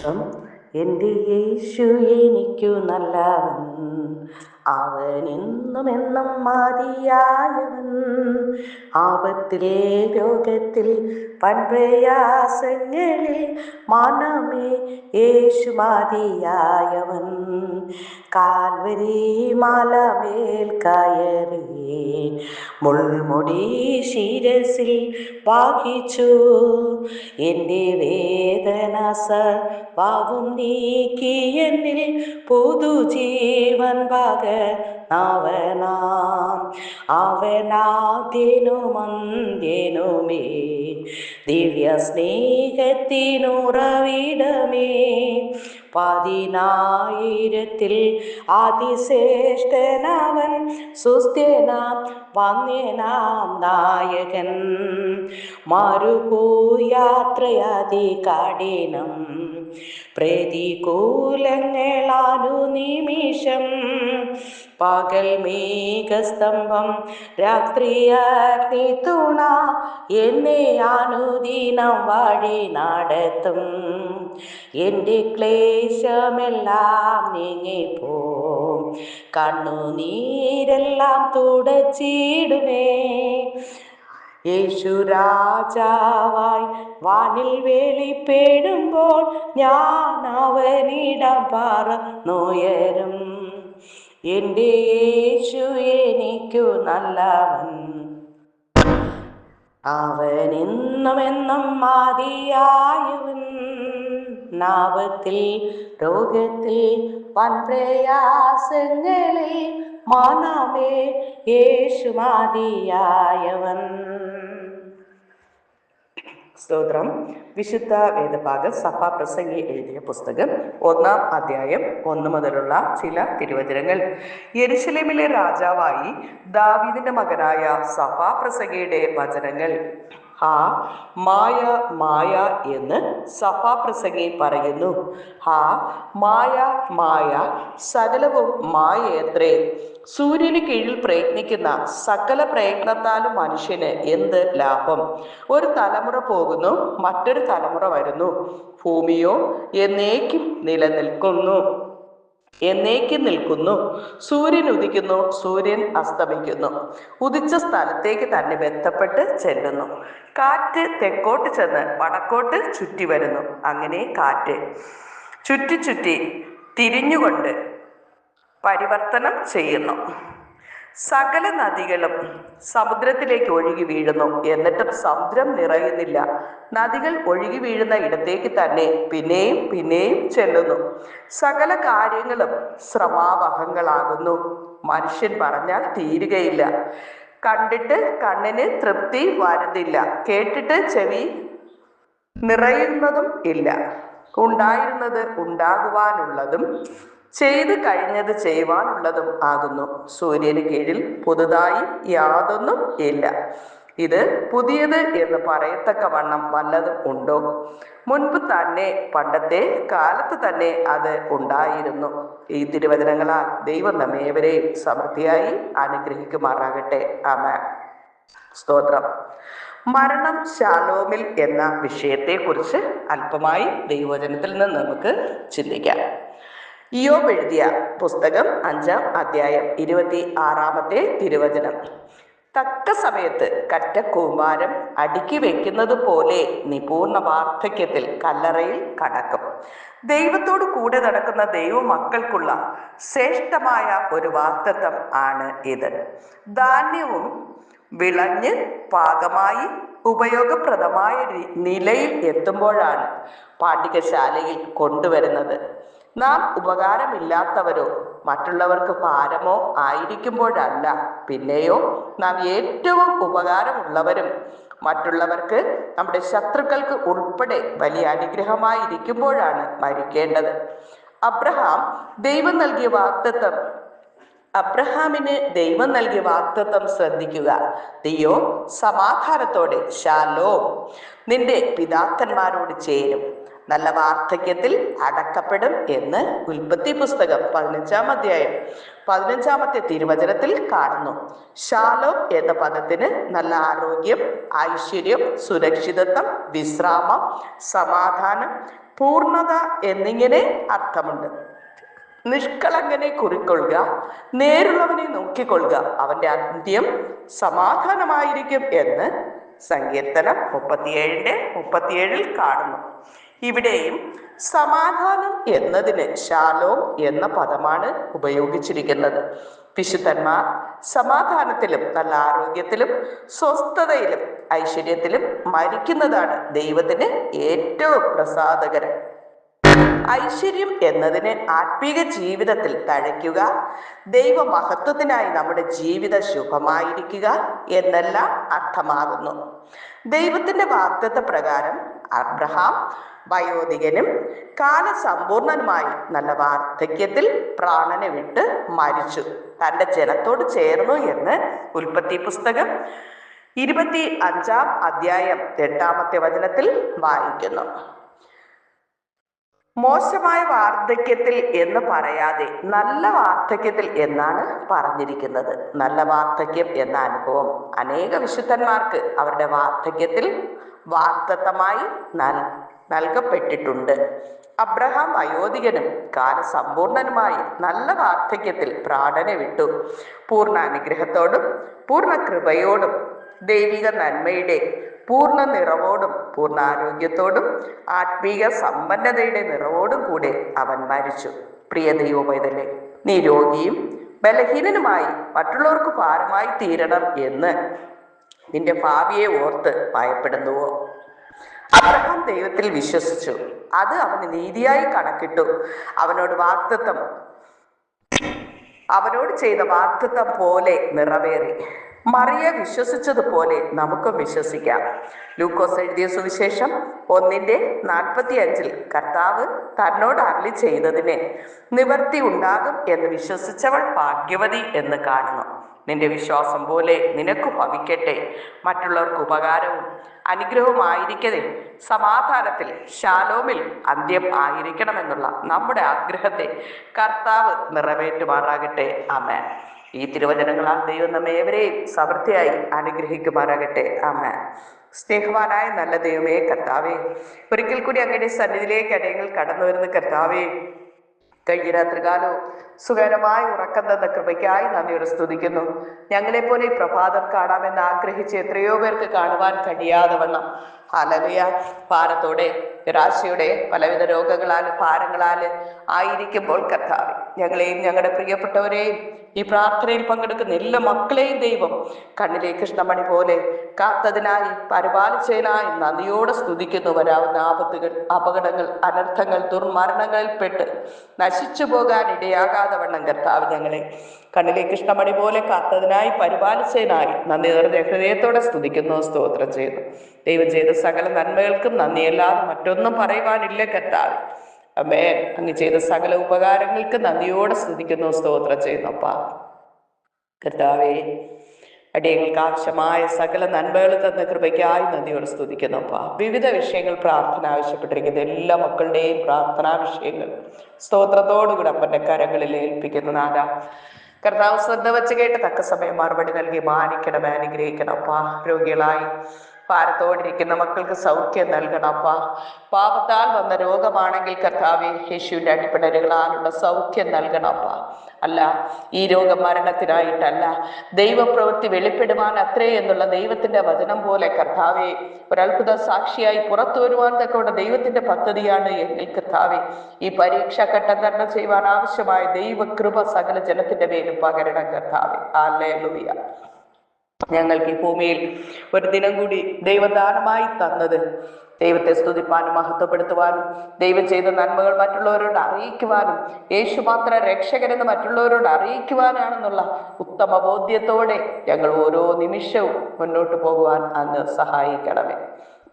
സ്തോത്രം. എൻ്റെ യേശു എനിക്കു നല്ലവൻ, അവൻ എന്നും എന്നും മതിയായവൻ. ആപത്തിലെ രോഗത്തിൽ വൻപ്രയാസങ്ങളിൽ മനമേ യേശു മതിയായവൻ. കാൽവരി മലമേൽ കയറി മുൾമുടി ശിരസിൽ വഹിച്ചു, എൻ്റെ വേദന സർവ്വവും നീക്കി എന്നിൽ പുതുജീവൻ പകർന്നവനാം. അവനാദ്യനും അന്ത്യനുമേ, ദിവ്യ സ്നേഹത്തിനുറവിടമേ. 10,000 അതിശ്രേഷ്ഠനവൻ, സുസ്ഥനാം വന്യനാം നായകൻ. മരുഭൂയാത്രയതി കഠിനം, പ്രതികൂലങ്ങളാനുനിമിഷം. പകൽ മേഘസ്തംഭം, രാത്രി അഗ്നിത്തുണ, എന്നെ അനുദിനം വഴി നടത്തും. എൻ്റെ ക്ലേശമെല്ലാം നീങ്ങിപ്പോം, കണ്ണുനീരെല്ലാം തുടച്ചിടുമേ. യേശു രാജാവായി വാനിൽ വെളിപ്പെടുമ്പോൾ, ഞാൻ അവനിടം പറന്നുയരും. എൻ്റെ യേശു എനിക്കു നല്ലവൻ, അവൻ എന്നും എന്നും മതിയായവൻ. ആപത്തിൽ രോഗത്തിൽ വൻപ്രയാസങ്ങളിൽ മനമേ യേശു മതിയായവൻ. സ്തോത്രം. വിശുദ്ധ വേദഭാഗം സഭാപ്രസംഗി എഴുതിയ പുസ്തകം 1-ാം അധ്യായം 1 മുതലുള്ള ചില തിരുവചനങ്ങൾ. യെരുശലേമിലെ രാജാവായി ദാവീദിന്റെ മകനായ സഭാപ്രസംഗിയുടെ വചനങ്ങൾ. ഹാ മായ മായ എന്ന് സഭാപ്രസംഗി പറയുന്നു. ഹാ മായ മായ, സകലവും മായയത്രേ. സൂര്യന് കീഴിൽ പ്രയത്നിക്കുന്ന സകല പ്രയത്നത്താലും മനുഷ്യന് എന്ത് ലാഭം? ഒരു തലമുറ പോകുന്നു, മറ്റൊരു തലമുറ വരുന്നു, ഭൂമിയോ എന്നേക്കും നിൽക്കുന്നു. സൂര്യൻ ഉദിക്കുന്നു, സൂര്യൻ അസ്തമിക്കുന്നു, ഉദിച്ച സ്ഥലത്തേക്ക് തന്നെ ബന്ധപ്പെട്ട് ചെല്ലുന്നു. കാറ്റ് തെക്കോട്ട് ചെന്ന് വടക്കോട്ട് ചുറ്റി വരുന്നു. അങ്ങനെ കാറ്റ് ചുറ്റി ചുറ്റി തിരിഞ്ഞുകൊണ്ട് പരിവർത്തനം ചെയ്യുന്നു. സകല നദികളും സമുദ്രത്തിലേക്ക് ഒഴുകി വീഴുന്നു, എന്നിട്ടും സമുദ്രം നിറയുന്നില്ല. നദികൾ ഒഴുകി വീഴുന്ന ഇടത്തേക്ക് തന്നെ പിന്നെയും പിന്നെയും ചെല്ലുന്നു. സകല കാര്യങ്ങളും ശ്രമാവഹങ്ങളാകുന്നു. മനുഷ്യൻ പറഞ്ഞാൽ തീരുകയില്ല. കണ്ടിട്ട് കണ്ണിന് തൃപ്തി വരുന്നില്ല. കേട്ടിട്ട് ചെവി നിറയുന്നതും ഇല്ല. ഉണ്ടായിരുന്നത് ഉണ്ടാകുവാനുള്ളതും ചെയ്ത് കഴിഞ്ഞത് ചെയ്യുവാനുള്ളതും ആകുന്നു. സൂര്യന് കീഴിൽ പുതുതായി യാതൊന്നും ഇല്ല. ഇത് പുതിയത് എന്ന് പറയത്തക്കവണ്ണം വല്ലതും ഉണ്ടോ? മുൻപ് തന്നെ, പണ്ടത്തെ കാലത്ത് തന്നെ അത് ഉണ്ടായിരുന്നു. ഈ തിരുവചനങ്ങളാൽ ദൈവം നമ്മേവരെയും സമൃദ്ധിയായി അനുഗ്രഹിക്കുമാറാകട്ടെ. ആമേൻ. സ്തോത്രം. മരണം ശാലോമിൽ എന്ന വിഷയത്തെക്കുറിച്ച് അല്പമായി ദൈവവചനത്തിൽ നിന്ന് നമുക്ക് ചിന്തിക്കാം. ഇയ്യോബ് എഴുതിയ പുസ്തകം 5-ാം അധ്യായം 26-ാമത്തെ തിരുവചനം. തക്ക സമയത്ത് കറ്റ കൂമ്പാരം അടുക്കി വെക്കുന്നത് പോലെ നീ പൂർണ്ണ വാർദ്ധക്യത്തിൽ കല്ലറയിൽ കടക്കും. ദൈവത്തോട് കൂടെ നടക്കുന്ന ദൈവമക്കൾക്കുള്ള ശ്രേഷ്ഠമായ ഒരു വാഗ്ദത്തം ആണ് ഇത്. ധാന്യവും വിളഞ്ഞ് പാകമായി ഉപയോഗപ്രദമായ നിലയിൽ എത്തുമ്പോഴാണ് പാഠ്യശാലയിൽ കൊണ്ടുവരുന്നത്. നാം ഉപകാരമില്ലാത്തവരോ മറ്റുള്ളവർക്ക് ഭാരമോ ആയിരിക്കുമ്പോഴല്ല, പിന്നെയോ നാം ഏറ്റവും ഉപകാരമുള്ളവരും മറ്റുള്ളവർക്ക്, നമ്മുടെ ശത്രുക്കൾക്ക് ഉൾപ്പെടെ വലിയ അനുഗ്രഹമായിരിക്കുമ്പോഴാണ് മരിക്കേണ്ടത്. അബ്രഹാമിന് ദൈവം നൽകിയ വാഗ്ദത്തം ശ്രദ്ധിക്കുക. നീയോ സമാധാനത്തോടെ ശാലോം നിന്റെ പിതാക്കന്മാരോട് ചേരും, നല്ല വാർദ്ധക്യത്തിൽ അടക്കപ്പെടും എന്ന് ഉൽപ്പത്തി പുസ്തകം 15-ാം അധ്യായം 15-ാമത്തെ തിരുവചനത്തിൽ കാണുന്നു. ശാലോം എന്ന പദത്തിന് നല്ല ആരോഗ്യം, ഐശ്വര്യം, സുരക്ഷിതത്വം, വിശ്രാമം, സമാധാനം, പൂർണ്ണത എന്നിങ്ങനെ അർത്ഥമുണ്ട്. നിഷ്കളങ്കനെ കുറിക്കൊള്ളുക, നേരുള്ളവനെ നോക്കിക്കൊള്ളുക, അവന്റെ അന്ത്യം സമാധാനമായിരിക്കും എന്ന് സങ്കീർത്തനം 37:37 കാണുന്നു. ഇവിടെയും സമാധാനം എന്നതിന് ശാലോം എന്ന പദമാണ് ഉപയോഗിച്ചിരിക്കുന്നത്. വിശുദ്ധന്മാർ സമാധാനത്തിലും നല്ല ആരോഗ്യത്തിലും സ്വസ്ഥതയിലും ഐശ്വര്യത്തിലും മരിക്കുന്നതാണ് ദൈവത്തിന് ഏറ്റവും പ്രസാദകരം. ഐശ്വര്യം എന്നതിന് ആത്മീക ജീവിതത്തിൽ തഴയ്ക്കുക, ദൈവമഹത്വത്തിനായി നമ്മുടെ ജീവിത ശുഭമായിരിക്കുക എന്നെല്ലാം അർത്ഥമാകുന്നു. ദൈവത്തിന്റെ വാഗ്ദത്ത പ്രകാരം അബ്രഹാം വയോധികനും കാലസമ്പൂർണനുമായി നല്ല വാർദ്ധക്യത്തിൽ പ്രാണനെ വിട്ട് മരിച്ചു, തൻ്റെ ജനത്തോട് ചേർന്നു എന്ന് ഉൽപ്പത്തി പുസ്തകം 25-ാം അധ്യായം 8-ാമത്തെ വചനത്തിൽ വായിക്കുന്നു. മോശമായ വാർദ്ധക്യത്തിൽ എന്ന് പറയാതെ നല്ല വാർദ്ധക്യത്തിൽ എന്നാണ് പറഞ്ഞിരിക്കുന്നത്. നല്ല വാർദ്ധക്യം എന്ന അനുഭവം അനേക വിശുദ്ധന്മാർക്ക് അവരുടെ വാർദ്ധക്യത്തിൽ വാഗ്ദത്തമായി നൽകപ്പെട്ടിട്ടുണ്ട്. അബ്രഹാം വയോധികനും കാലസമ്പൂർണനുമായി നല്ല വാർദ്ധക്യത്തിൽ പ്രാണനെ വിട്ടു. പൂർണ്ണ അനുഗ്രഹത്തോടും പൂർണ്ണ കൃപയോടും ദൈവിക നന്മയുടെ പൂർണ്ണ നിറവോടും പൂർണ്ണ ആരോഗ്യത്തോടും ആത്മീയ സമ്പന്നതയുടെ നിറവോടും കൂടെ അവൻ മരിച്ചു. പ്രിയ ദൈവമൈതലേ, നീ രോഗിയും ബലഹീനനുമായി മറ്റുള്ളവർക്ക് ഭാരമായി തീരണം എന്ന് നിന്റെ ഭാവിയെ ഓർത്ത് ഭയപ്പെടുന്നുവോ? അബ്രഹാം ദൈവത്തിൽ വിശ്വസിച്ചു, അത് അവന് നീതിയായി കണക്കിട്ടു. അവനോട് ചെയ്ത വാഗ്ദത്തം പോലെ നിറവേറി. മറിയ വിശ്വസിച്ചതുപോലെ നമുക്കും വിശ്വസിക്കാം. ലൂക്കോസ് എഴുതിയ സുവിശേഷം 1:45 കർത്താവ് തന്നോട് അരുളി ചെയ്തതിന് നിവർത്തി ഉണ്ടാകും എന്ന് വിശ്വസിച്ചവൾ ഭാഗ്യവതി എന്ന് കാണുന്നു. നിന്റെ വിശ്വാസം പോലെ നിനക്ക് ഭവിക്കട്ടെ. മറ്റുള്ളവർക്ക് ഉപകാരവും അനുഗ്രഹവുമായിരിക്കതെ സമാധാനത്തിൽ ശാലോമിൽ അന്ത്യം ആയിരിക്കണമെന്നുള്ള നമ്മുടെ ആഗ്രഹത്തെ കർത്താവ് നിറവേറ്റുമാറാകട്ടെ. ആമേൻ. ഈ തിരുവചനങ്ങളാൽ ദൈവം നമ്മെ ഏവരെയും സമൃദ്ധിയായി അനുഗ്രഹിക്കുമാറാകട്ടെ. ആമേൻ. സ്നേഹവാനായ നല്ല ദൈവമേ കർത്താവേ, ഒരിക്കൽ കൂടി അങ്ങയുടെ സന്നിധിയിലേക്ക് അടിയങ്ങൾ കടന്നു വരുന്ന കർത്താവേ, കഴിഞ്ഞ രാത്രികാലവും സുഖകരമായ ഉറക്കം തന്ന കൃപയ്ക്കായി നന്ദിയോടെ സ്തുതിക്കുന്നു. ഞങ്ങളെപ്പോലെ ഈ പ്രഭാതം കാണാമെന്ന് ആഗ്രഹിച്ച് എത്രയോ പേർക്ക് കാണുവാൻ കഴിയാതെ വണ്ണം ഹല്ലേലൂയ ഭാരത്തോടെ നിരാശയോടെ പലവിധ രോഗങ്ങളാൽ ഭാരങ്ങളാൽ ആയിരിക്കുമ്പോൾ കർത്താവേ, ഞങ്ങളെയും ഞങ്ങളുടെ പ്രിയപ്പെട്ടവരെയും ഈ പ്രാർത്ഥനയിൽ പങ്കെടുക്കുന്ന എല്ലാ മക്കളെയും ദൈവം കണ്ണിലെ കൃഷ്ണമണി പോലെ കാത്തതിനായി പരിപാലിച്ചതിനായി നന്ദിയോടെ സ്തുതിക്കുന്നു. വരാവുന്ന ആപത്തുകൾ, അപകടങ്ങൾ, അനർത്ഥങ്ങൾ, ദുർമരണങ്ങളിൽപ്പെട്ട് നശിച്ചു പോകാൻ ഇടയാകാതെ വണ്ണം കർത്താവ് ഞങ്ങളെ കണ്ണിലെ കൃഷ്ണമണി പോലെ കാത്തതിനായി പരിപാലിച്ചതിനായി നന്ദി നിറഞ്ഞ ഹൃദയത്തോടെ സ്തുതിക്കുന്നു, സ്തോത്രം ചെയ്യുന്നു. ദൈവം ചെയ്ത സകല നന്മകൾക്കും നന്ദിയല്ലാതെ മറ്റൊന്നും പറയുവാനില്ല കർത്താവ്. ആമേൻ. അങ്ങ് ചെയ്ത സകല ഉപകാരങ്ങൾക്ക് നന്ദിയോടെ സ്തുതിക്കുന്നു, സ്തോത്രം ചെയ്യുന്നു. അപ്പാ കർത്താവേ, അടിയങ്ങൾക്ക് ആവശ്യമായ സകല നന്മകൾ തന്ന കൃപയ്ക്കായി നന്ദിയോടെ സ്തുതിക്കുന്നു. അപ്പാ വിവിധ വിഷയങ്ങൾ പ്രാർത്ഥന ആവശ്യപ്പെട്ടിരിക്കുന്ന എല്ലാ മക്കളുടെയും പ്രാർത്ഥനാ വിഷയങ്ങൾ സ്തോത്രത്തോടുകൂടി അപ്പൻ്റെ കരങ്ങളിൽ ഏൽപ്പിക്കുന്നു. നാഥ കർത്താവ് ശ്രദ്ധ വെച്ച് കേട്ട് തക്ക സമയം മറുപടി നൽകി മാനിക്കണം, അനുഗ്രഹിക്കണം. അപ്പാ രോഗികളായി ഭാരത്തോടിരിക്കുന്ന മക്കൾക്ക് സൗഖ്യം നൽകണം. അപ്പാ പാപത്താൽ വന്ന രോഗമാണെങ്കിൽ കർത്താവേ, യേശുവിൻ്റെ അടിപ്പിണരുകളാലുള്ള സൗഖ്യം നൽകണം. അപ്പാ അല്ല, ഈ രോഗം മരണത്തിനായിട്ടല്ല, ദൈവപ്രവൃത്തി വെളിപ്പെടുവാൻ അത്രേ എന്നുള്ള ദൈവത്തിന്റെ വചനം പോലെ കർത്താവെ ഒരത്ഭുത സാക്ഷിയായി പുറത്തു വരുവാൻ തക്കോടെ ദൈവത്തിന്റെ പദ്ധതിയാണ് എങ്കിൽ കർത്താവെ, ഈ പരീക്ഷാഘട്ടം തരണം ചെയ്യുവാൻ ആവശ്യമായ ദൈവകൃപ സകല ജനത്തിന്റെ മേലും പകരണം കർത്താവെ. ഹല്ലേലൂയ. ഞങ്ങൾക്ക് ഈ ഭൂമിയിൽ ഒരു ദിനം കൂടി ദൈവദാനമായി തന്നത് ദൈവത്തെ സ്തുതിപ്പാനും മഹത്വപ്പെടുത്തുവാനും ദൈവം ചെയ്ത നന്മകൾ മറ്റുള്ളവരോട് അറിയിക്കുവാനും യേശു മാത്രം രക്ഷകരെന്ന് മറ്റുള്ളവരോട് അറിയിക്കുവാനാണെന്നുള്ള ഉത്തമ ബോധ്യത്തോടെ ഞങ്ങൾ ഓരോ നിമിഷവും മുന്നോട്ട് പോകുവാൻ അങ്ങ് സഹായിക്കണമേ.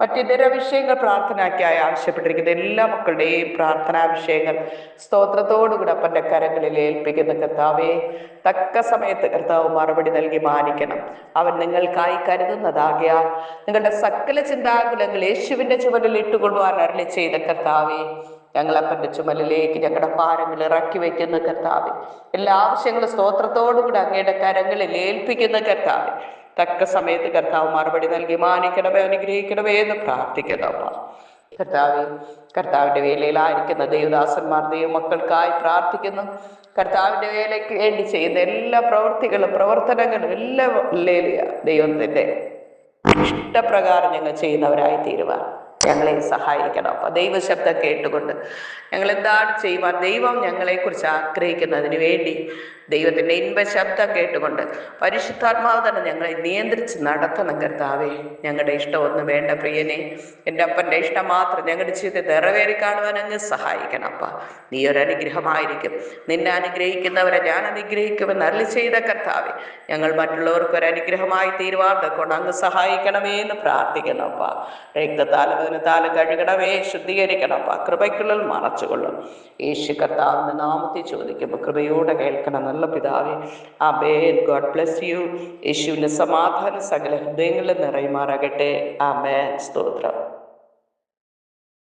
മറ്റിതര വിഷയങ്ങൾ പ്രാർത്ഥനയ്ക്കായി ആവശ്യപ്പെട്ടിരിക്കുന്ന എല്ലാ മക്കളുടെയും പ്രാർത്ഥനാ വിഷയങ്ങൾ സ്തോത്രത്തോടുകൂടി അപ്പൻ്റെ കരങ്ങളിൽ ഏൽപ്പിക്കുന്ന കർത്താവേ, തക്ക സമയത്ത് കർത്താവ് മറുപടി നൽകി മാനിക്കണം. അവൻ നിങ്ങൾക്കായി കരുതുന്നതാകയാൽ നിങ്ങളുടെ സകല ചിന്താകുലങ്ങൾ യേശുവിൻ്റെ ചുമലിൽ ഇട്ടുകൊള്ളുവാൻ അരുളി ചെയ്ത കർത്താവേ, ഞങ്ങൾ അപ്പൻ്റെ ചുമലിലേക്ക് ഞങ്ങളുടെ ഭാരങ്ങൾ ഇറക്കി വയ്ക്കുന്ന കർത്താവേ, എല്ലാ ആവശ്യങ്ങളും സ്തോത്രത്തോടുകൂടി അങ്ങയുടെ കരങ്ങളിൽ ഏൽപ്പിക്കുന്ന കർത്താവേ, തക്ക സമയത്ത് കർത്താവ് മറുപടി നൽകി മാനിക്കണമേ, അനുഗ്രഹിക്കണമേ എന്ന് പ്രാർത്ഥിക്കുന്നു. കർത്താവെ, കർത്താവിൻ്റെ വേലയിലായിരിക്കുന്ന ദൈവദാസന്മാർ ദൈവമക്കൾക്കായി പ്രാർത്ഥിക്കുന്നു. കർത്താവിൻ്റെ വേലയ്ക്ക് വേണ്ടി ചെയ്യുന്ന എല്ലാ പ്രവർത്തനങ്ങളും എല്ലാം ദൈവത്തിൻ്റെ ഇഷ്ടപ്രകാരം ഞങ്ങൾ ചെയ്യുന്നവരായി തീരുവാൻ ഞങ്ങളെ സഹായിക്കണം. അപ്പം ദൈവശബ്ദം കേട്ടുകൊണ്ട് ഞങ്ങൾ എന്താണ് ചെയ്യുവാൻ ദൈവം ഞങ്ങളെക്കുറിച്ച് ആഗ്രഹിക്കുന്നതിന് വേണ്ടി ദൈവത്തിൻ്റെ ഇൻപശബ്ദം കേട്ടുകൊണ്ട് പരിശുദ്ധാത്മാവ് തന്നെ ഞങ്ങളെ നിയന്ത്രിച്ച് നടത്തണം. കർത്താവെ, ഞങ്ങളുടെ ഇഷ്ടമൊന്നും വേണ്ട പ്രിയനെ, എൻ്റെ അപ്പൻ്റെ ഇഷ്ടം മാത്രം ഞങ്ങളുടെ ജീവിതത്തിൽ നിറവേറി കാണുവാൻ അങ്ങ് സഹായിക്കണം. അപ്പ നീ ഒരനുഗ്രഹമായിരിക്കും. നിന്നെ അനുഗ്രഹിക്കുന്നവരെ ഞാൻ അനുഗ്രഹിക്കുമെന്ന് അരുളി ചെയ്ത കർത്താവെ, ഞങ്ങൾ മറ്റുള്ളവർക്ക് ഒരു അനുഗ്രഹമായി തീരുവാൻ കൊണ്ട് അങ്ങ് സഹായിക്കണമേ എന്ന് പ്രാർത്ഥിക്കണം. അപ്പ രക്തത്താലും അതിനത്താലും കഴുകണമേ, ശുദ്ധീകരിക്കണം. അപ്പ കൃപയ്ക്കുള്ളിൽ മറച്ചുകൊള്ളും. യേശു കർത്താവിൻ്റെ നാമത്തിൽ ചോദിക്കുമ്പോൾ കൃപയോടെ കേൾക്കണം നല്ല പിതാവേ. ആമേൻ. God bless you. യേശുവിൻ്റെ സമാധാന സകല ഹൃദയങ്ങളിൽ നിറയുമാറാകട്ടെ. ആമേൻ. സ്തോത്രം.